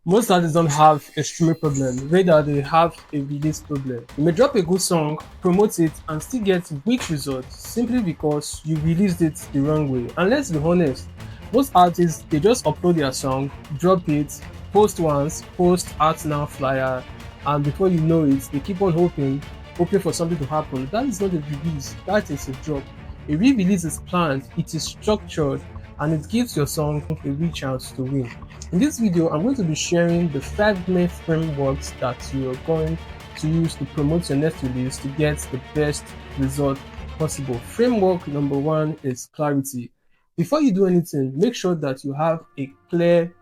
Most artists don't have a streaming problem, rather they have a release problem. You may drop a good song, promote it, and still get weak results simply because you released it the wrong way. And let's be honest, most artists they just upload their song, drop it, post once, post art now flyer, and before you know it, they keep on hoping for something to happen. That is not a release, that is a drop. A re-release is planned, it is structured, and it gives your song a real chance to win. In this video, I'm going to be sharing the 5 main frameworks that you are going to use to promote your next release to get the best result possible. Framework number 1 is clarity. Before you do anything, make sure that you have a clear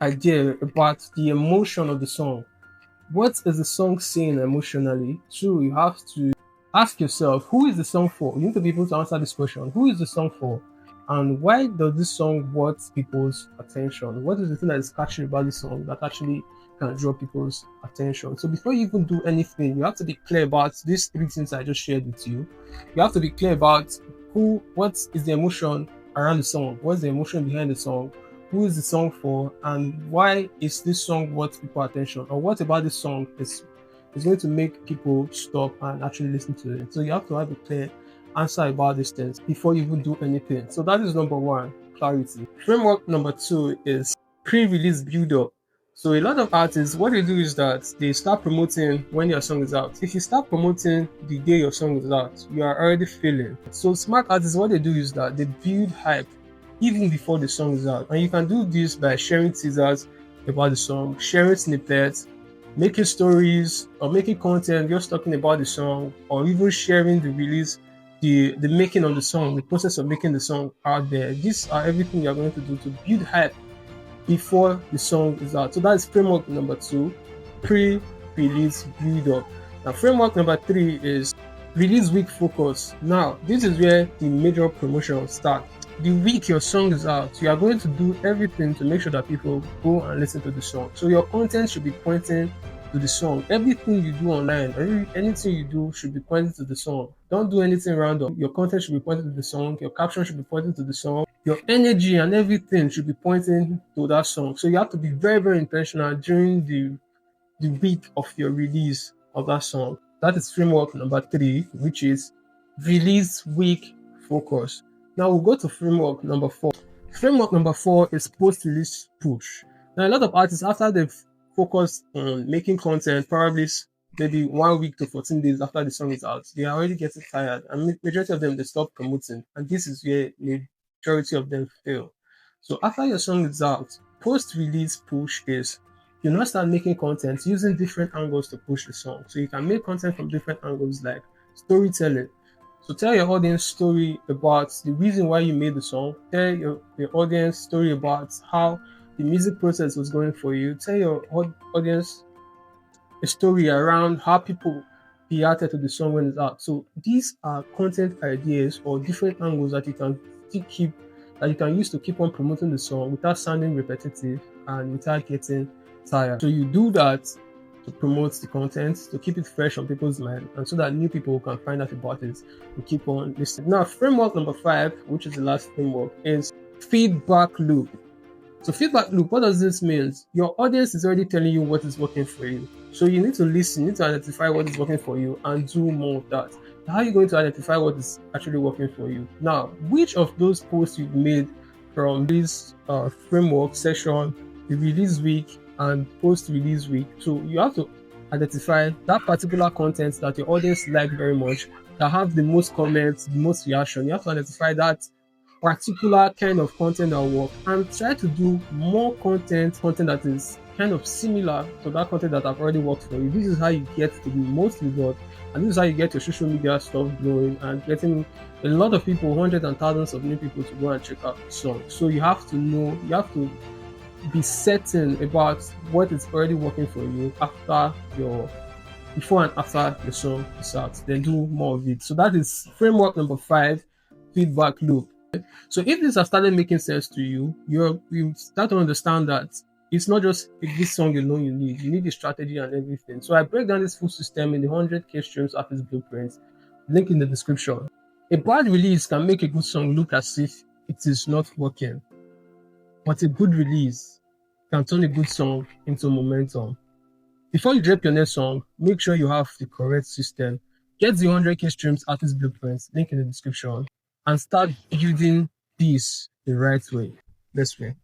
idea about the emotion of the song. What is the song saying emotionally? 2, you have to ask yourself, who is the song for? You need to be able to answer this question. Who is the song for? And why does this song want people's attention? What is the thing that is catchy about this song that actually can draw people's attention? So before you even do anything, you have to be clear about these 3 things I just shared with you. You have to be clear about what is the emotion around the song? What's the emotion behind the song? Who is the song for? And why is this song worth people's attention? Or what about this song is going to make people stop and actually listen to it? So you have to have a clear answer about these things before you even do anything. So that is number 1, clarity. Framework number 2 is pre-release build-up. So a lot of artists, what they do is that they start promoting when your song is out. If you start promoting the day your song is out, you are already failing. So smart artists, what they do is that they build hype even before the song is out. And you can do this by sharing teasers about the song, sharing snippets, making stories or making content just talking about the song, or even sharing the release, the making of the song, the process of making the song out there. These are everything you're going to do to build hype before the song is out. So that is framework number 2, pre-release build up. Now framework number 3 is release week focus. Now this is where the major promotion starts. The week your song is out, you are going to do everything to make sure that people go and listen to the song. So your content should be pointing to the song. Everything you do online, anything you do should be pointing to the song. Don't do anything random. Your content should be pointing to the song. Your caption should be pointing to the song. Your energy and everything should be pointing to that song. So you have to be very, very intentional during the week of your release of that song. That is framework number 3, which is release week focus. Now we'll go to framework number 4. Framework number 4 is post-release push. Now a lot of artists, after they've focused on making content, probably maybe 1 week to 14 days after the song is out, they are already getting tired, and majority of them they stop promoting, and this is where majority of them fail. So after your song is out, post-release push is you now start making content using different angles to push the song. So you can make content from different angles, like storytelling. So tell your audience story about the reason why you made the song. Tell your audience story about how the music process was going for you. Tell your audience a story around how people reacted to the song when it's out. So these are content ideas or different angles that you can use to keep on promoting the song without sounding repetitive and without getting tired. So you do that to promote the content, to keep it fresh on people's mind, and so that new people can find out about it and keep on listening. Now, framework number 5, which is the last framework, is feedback loop. So feedback loop, what does this mean? Your audience is already telling you what is working for you. So you need to listen, you need to identify what is working for you and do more of that. How are you going to identify what is actually working for you? Now, which of those posts you've made from this framework session, the release week, and post-release week, so you have to identify that particular content that your audience like very much, that have the most comments, the most reaction. You have to identify that particular kind of content that will work, and try to do more content that is kind of similar to that content that have already worked for you. This is how you get the most result, and this is how you get your social media stuff growing and getting a lot of people, hundreds and thousands of new people to go and check out the song. So you have to know, you have to be certain about what is already working for you before and after your song is out. Then do more of it. So that is framework number 5, feedback loop. So if this has started making sense to you, you start to understand that it's not just this song alone you need the strategy and everything. So I break down this full system in the 100K streams artist blueprint, link in the description. A bad release can make a good song look as if it is not working, but a good release can turn a good song into momentum. Before you drop your next song, make sure you have the correct system. Get the 100k streams artist blueprints, link in the description, and start building this the right way. Best way.